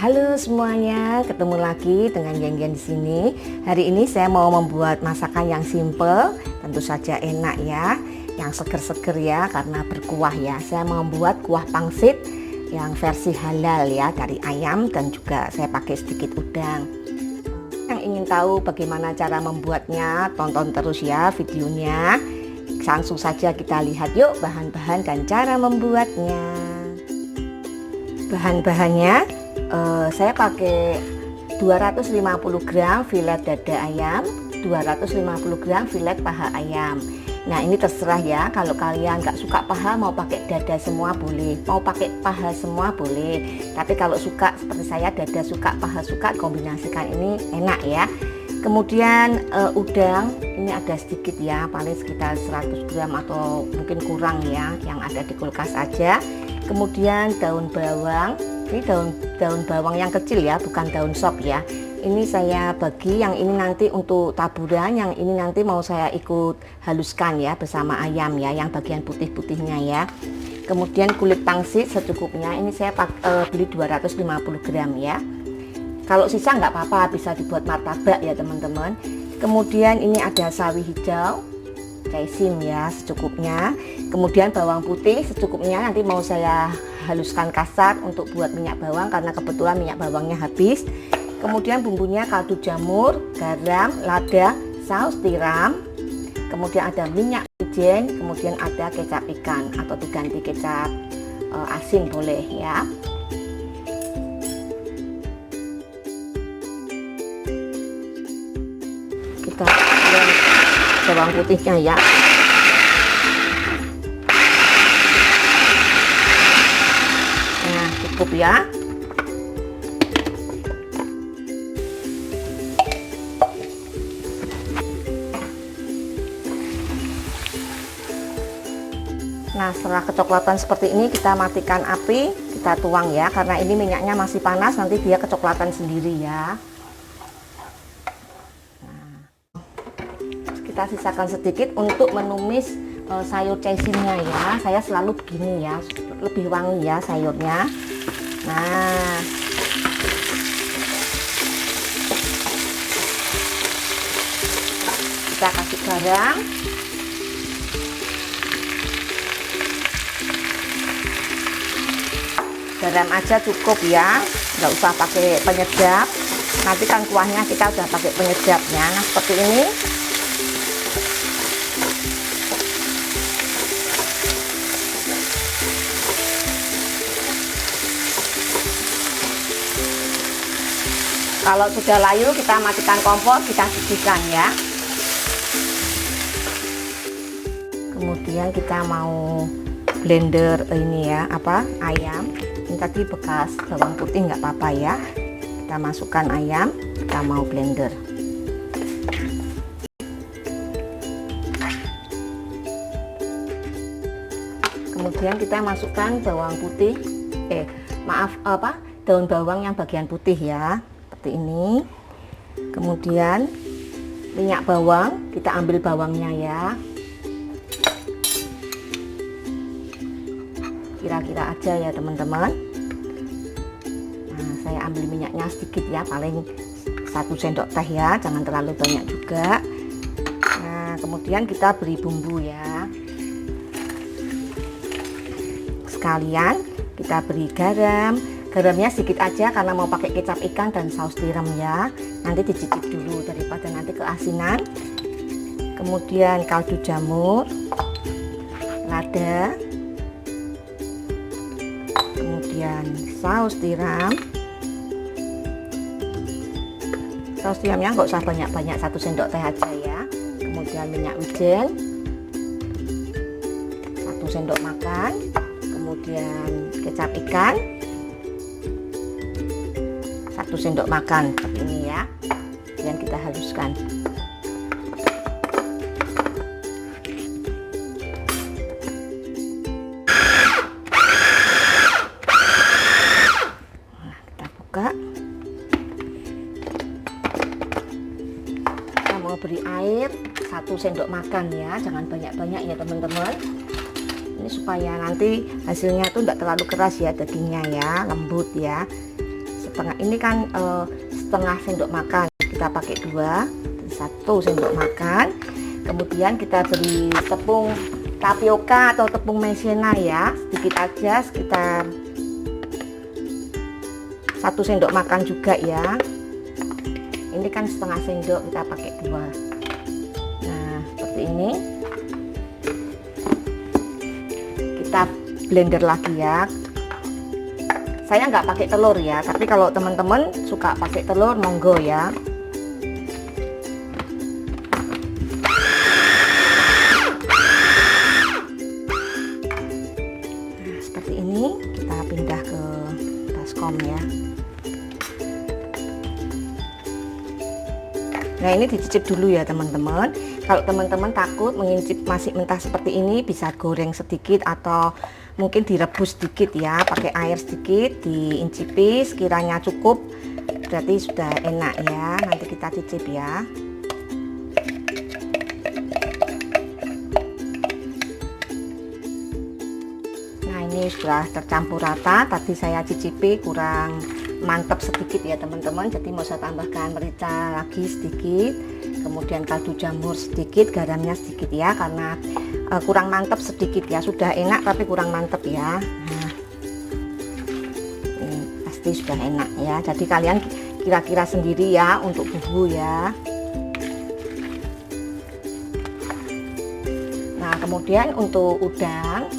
Halo semuanya, ketemu lagi dengan Yen di sini. Hari ini saya mau membuat masakan yang simple, tentu saja enak ya, yang seger-seger ya karena berkuah ya. Saya mau membuat kuah pangsit yang versi halal ya, dari ayam dan juga saya pakai sedikit udang. Yang ingin tahu bagaimana cara membuatnya, tonton terus ya videonya. Langsung saja kita lihat yuk bahan-bahan dan cara membuatnya. Bahan-bahannya saya pakai 250 gram filet dada ayam, 250 gram filet paha ayam. Nah ini terserah ya, kalau kalian nggak suka paha mau pakai dada semua boleh, mau pakai paha semua boleh. Tapi kalau suka seperti saya, dada suka, paha suka, kombinasikan ini enak ya. Kemudian udang ini ada sedikit ya, paling sekitar 100 gram atau mungkin kurang ya, yang ada di kulkas aja. Kemudian daun bawang, ini daun bawang yang kecil ya, bukan daun sop ya. Ini saya bagi, yang ini nanti untuk taburan, yang ini nanti mau saya ikut haluskan ya bersama ayam ya, yang bagian putih-putihnya ya. Kemudian kulit pangsit secukupnya, ini saya beli 250 gram ya. Kalau sisa nggak apa-apa, bisa dibuat martabak ya teman-teman. Kemudian ini ada sawi hijau, caisim ya secukupnya. Kemudian bawang putih secukupnya, nanti mau saya haluskan kasar untuk buat minyak bawang karena kebetulan minyak bawangnya habis. Kemudian bumbunya kaldu jamur, garam, lada, saus tiram. Kemudian ada minyak wijen, kemudian ada kecap ikan atau diganti kecap asin boleh ya. Kita bawang putihnya ya. Nah cukup ya. Nah setelah kecoklatan seperti ini kita matikan api, kita tuang ya, karena ini minyaknya masih panas, nanti dia kecoklatan sendiri ya. Kita sisakan sedikit untuk menumis sayur caisimnya ya. Saya selalu begini ya, lebih wangi ya sayurnya. Nah kita kasih garam, garam aja cukup ya, nggak usah pakai penyedap. Nanti kan kuahnya kita udah pakai penyedapnya. Nah seperti ini. Kalau sudah layu kita matikan kompor, kita sisihkan ya. Kemudian kita mau blender ini ya, ayam. Ini tadi bekas bawang putih nggak apa-apa ya. Kita masukkan ayam, kita mau blender. Kemudian kita masukkan bawang putih, daun bawang yang bagian putih ya. Seperti ini. Kemudian minyak bawang, kita ambil bawangnya ya, kira-kira aja ya teman-teman. Nah saya ambil minyaknya sedikit ya, paling 1 sendok teh ya, jangan terlalu banyak juga. Nah kemudian kita beri bumbu ya, sekalian kita beri garam. Garamnya sedikit aja karena mau pakai kecap ikan dan saus tiram ya. Nanti dicicip dulu daripada nanti keasinan. Kemudian kaldu jamur, lada, kemudian saus tiram. Saus tiramnya nggak usah banyak-banyak, 1 sendok teh aja ya. Kemudian minyak wijen 1 sendok makan. Kemudian kecap ikan 1 sendok makan seperti ini ya. Kemudian kita haluskan. Nah, kita buka. Kita mau beri air 1 sendok makan ya, jangan banyak-banyak ya teman-teman. Ini supaya nanti hasilnya tuh enggak terlalu keras ya dagingnya ya, lembut ya. setengah, ini kan setengah sendok makan, kita pakai 1 sendok makan. Kemudian kita beri tepung tapioka atau tepung maizena ya, sedikit aja, sekitar 1 sendok makan juga ya. Ini kan setengah sendok, kita pakai 2. Nah seperti ini, kita blender lagi ya. Saya nggak pakai telur ya, tapi kalau teman-teman suka pakai telur monggo ya. Nah seperti ini, kita pindah ke baskom ya. Nah ini dicicip dulu ya teman-teman. Kalau teman-teman takut mengincip masih mentah seperti ini, bisa goreng sedikit atau mungkin direbus sedikit ya, pakai air sedikit, diincipi sekiranya cukup, berarti sudah enak ya. Nanti kita cicip ya. Nah ini sudah tercampur rata, tadi saya cicipi kurang mantap sedikit ya teman-teman, jadi mau saya tambahkan merica lagi sedikit, kemudian kaldu jamur sedikit, garamnya sedikit ya, karena kurang mantap sedikit ya. Sudah enak tapi kurang mantap ya. Nah ini pasti sudah enak ya, jadi kalian kira-kira sendiri ya untuk bumbu ya. Nah kemudian untuk udang,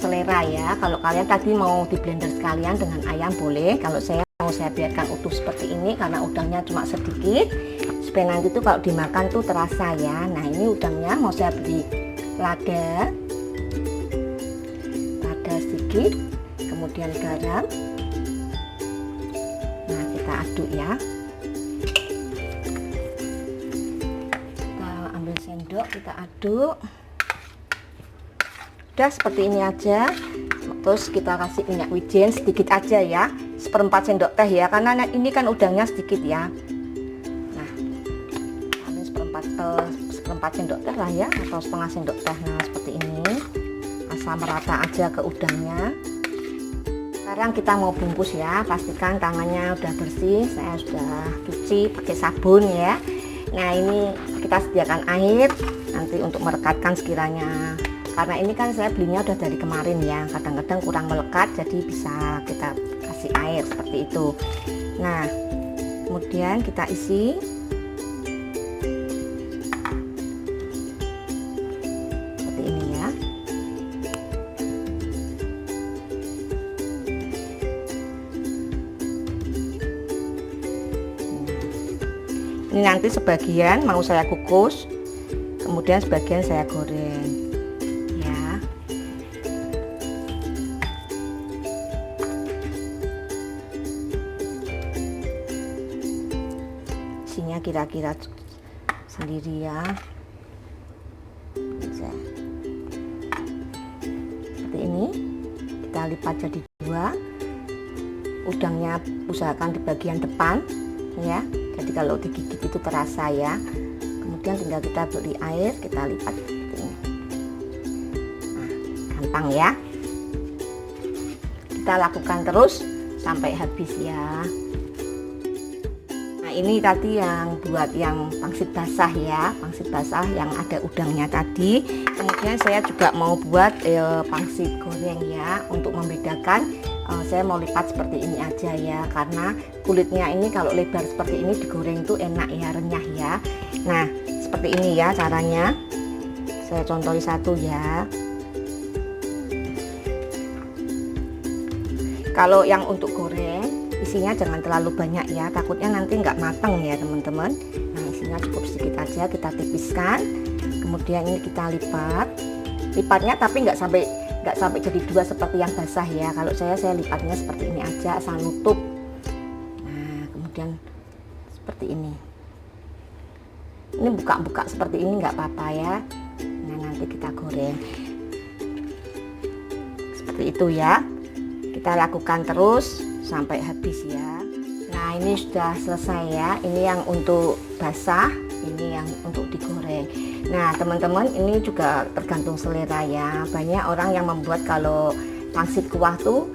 selera ya, kalau kalian tadi mau di blender sekalian dengan ayam boleh, kalau saya mau saya biarkan utuh seperti ini karena udangnya cuma sedikit, supaya nanti tuh kalau dimakan tuh terasa ya. Nah ini udangnya mau saya beri lada sedikit, kemudian garam. Nah kita aduk ya, kita ambil sendok, kita aduk. Udah seperti ini aja. Terus kita kasih minyak wijen sedikit aja ya, 1/4 sendok teh ya, karena ini kan udangnya sedikit ya. Nah ini 1/4 sendok teh lah ya, atau setengah sendok teh. Nah seperti ini, asal merata aja ke udangnya. Sekarang kita mau bungkus ya, pastikan tangannya udah bersih, saya sudah cuci pakai sabun ya. Nah ini kita sediakan air nanti untuk merekatkan sekiranya, karena ini kan saya belinya udah dari kemarin ya, kadang-kadang kurang melekat, jadi bisa kita kasih air seperti itu. Nah kemudian kita isi seperti ini ya. Ini nanti sebagian mau saya kukus, kemudian sebagian saya goreng ya. Isinya kira-kira sendiri ya. Seperti ini, kita lipat jadi 2. Udangnya usahakan di bagian depan ya, jadi kalau digigit itu terasa ya. Kemudian tinggal kita beri air, kita lipat seperti ini. Nah, gampang ya. Kita lakukan terus sampai habis ya. Nah ini tadi yang buat yang pangsit basah ya, pangsit basah yang ada udangnya tadi. Kemudian saya juga mau buat pangsit goreng ya. Untuk membedakan, saya mau lipat seperti ini aja ya, karena kulitnya ini kalau lebar seperti ini digoreng itu enak ya, renyah ya. Nah seperti ini ya caranya, saya contohi satu ya. Kalau yang untuk goreng isinya jangan terlalu banyak ya, takutnya nanti nggak matang ya teman-teman. Nah isinya cukup sedikit aja, kita tipiskan, kemudian ini kita lipatnya tapi nggak sampai jadi 2 seperti yang basah ya. Kalau saya lipatnya seperti ini aja, asal nutup. Nah kemudian seperti ini buka-buka seperti ini nggak apa-apa ya. Nah nanti kita goreng seperti itu ya, kita lakukan terus sampai habis ya. Nah ini sudah selesai ya, ini yang untuk basah, ini yang untuk digoreng. Nah teman-teman, ini juga tergantung selera ya. Banyak orang yang membuat kalau pangsit kuah tuh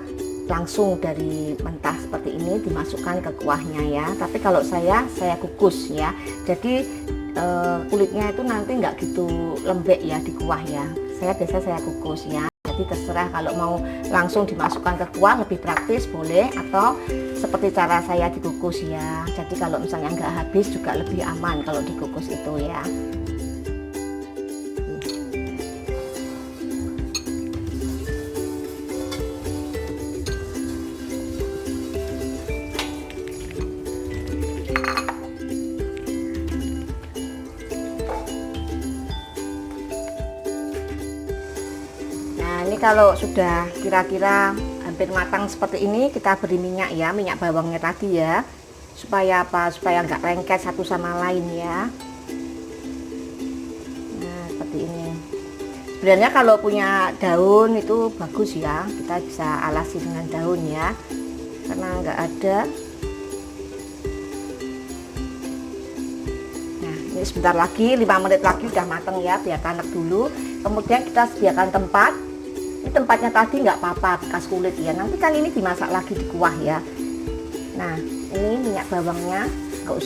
langsung dari mentah seperti ini dimasukkan ke kuahnya ya. Tapi kalau saya kukus ya, jadi kulitnya itu nanti nggak gitu lembek ya di kuah ya. Saya kukus ya. Jadi terserah kalau mau langsung dimasukkan ke kuah lebih praktis boleh, atau seperti cara saya dikukus ya. Jadi kalau misalnya nggak habis juga lebih aman kalau dikukus itu ya. Ini kalau sudah kira-kira hampir matang seperti ini, kita beri minyak ya, minyak bawangnya tadi ya, supaya apa? Supaya nggak lengket satu sama lain ya. Nah seperti ini. Sebenarnya kalau punya daun itu bagus ya, kita bisa alasi dengan daun ya, karena nggak ada. Nah ini sebentar lagi, 5 menit lagi udah matang ya, biar tanek dulu. Kemudian kita sediakan tempat. Ini tempatnya tadi nggak apa-apa bekas kulit ya, nanti kan ini dimasak lagi di kuah ya. Nah ini minyak bawangnya nggak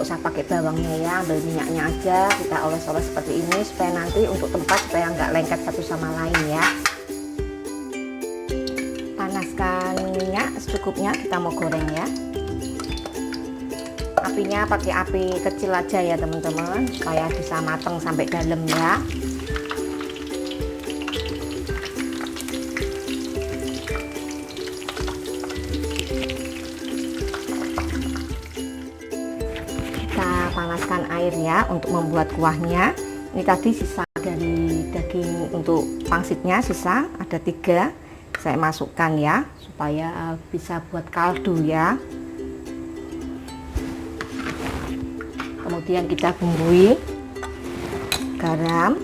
usah pakai bawangnya ya, ambil minyaknya aja, kita oles-oles seperti ini supaya nanti untuk tempat supaya nggak lengket satu sama lain ya. Panaskan minyak secukupnya, kita mau goreng ya. Apinya pakai api kecil aja ya teman-teman, supaya bisa matang sampai dalam ya. Panaskan air ya untuk membuat kuahnya. Ini tadi sisa dari daging untuk pangsitnya, sisa ada 3, saya masukkan ya supaya bisa buat kaldu ya. Kemudian kita bumbui garam,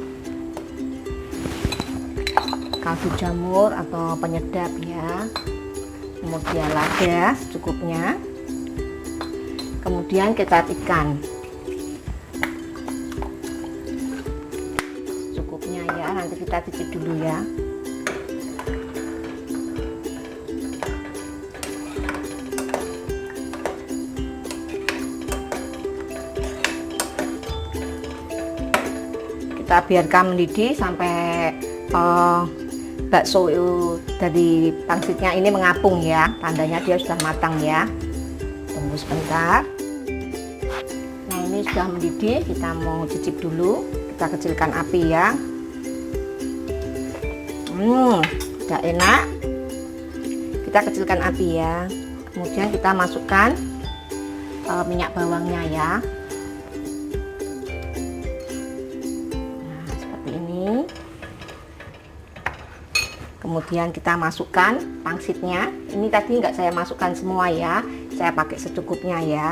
kaldu jamur atau penyedap ya, kemudian lada secukupnya, kemudian kita ikan secukupnya ya, nanti kita cicip dulu ya. Kita biarkan mendidih sampai bakso dari pangsitnya ini mengapung ya, tandanya dia sudah matang ya. Tunggu sebentar. Nah ini sudah mendidih, kita mau cicip dulu, kita kecilkan api ya. Udah enak, kita kecilkan api ya. Kemudian kita masukkan minyak bawangnya ya. Nah seperti ini. Kemudian kita masukkan pangsitnya. Ini tadi nggak saya masukkan semua ya, saya pakai secukupnya ya.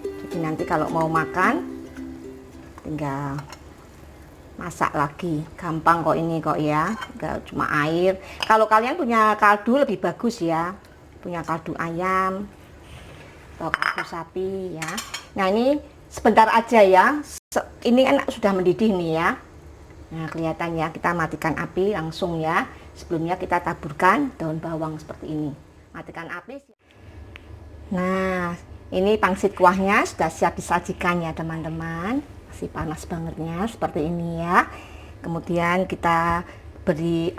Jadi nanti kalau mau makan tinggal masak lagi, gampang kok ini kok ya, nggak cuma air. Kalau kalian punya kaldu lebih bagus ya, punya kaldu ayam atau kaldu sapi ya. Nah ini sebentar aja ya, ini kan sudah mendidih nih ya. Nah kelihatan ya, kita matikan api langsung ya. Sebelumnya kita taburkan daun bawang seperti ini, matikan api. Nah ini pangsit kuahnya sudah siap disajikan ya teman-teman, masih panas bangetnya seperti ini ya. Kemudian kita beri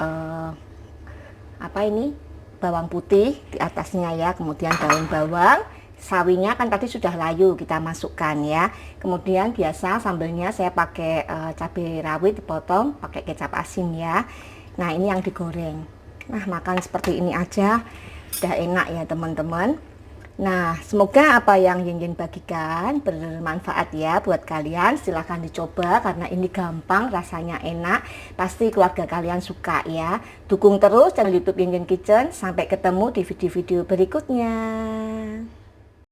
apa ini, bawang putih di atasnya ya, kemudian daun bawang. Sawinya kan tadi sudah layu, kita masukkan ya. Kemudian biasa sambelnya saya pakai cabai rawit dipotong, pakai kecap asin ya. Nah ini yang digoreng. Nah makan seperti ini aja udah enak ya teman-teman. Nah semoga apa yang Yin bagikan bermanfaat ya buat kalian. Silahkan dicoba karena ini gampang, rasanya enak, pasti keluarga kalian suka ya. Dukung terus channel YouTube Yin Kitchen. Sampai ketemu di video-video berikutnya.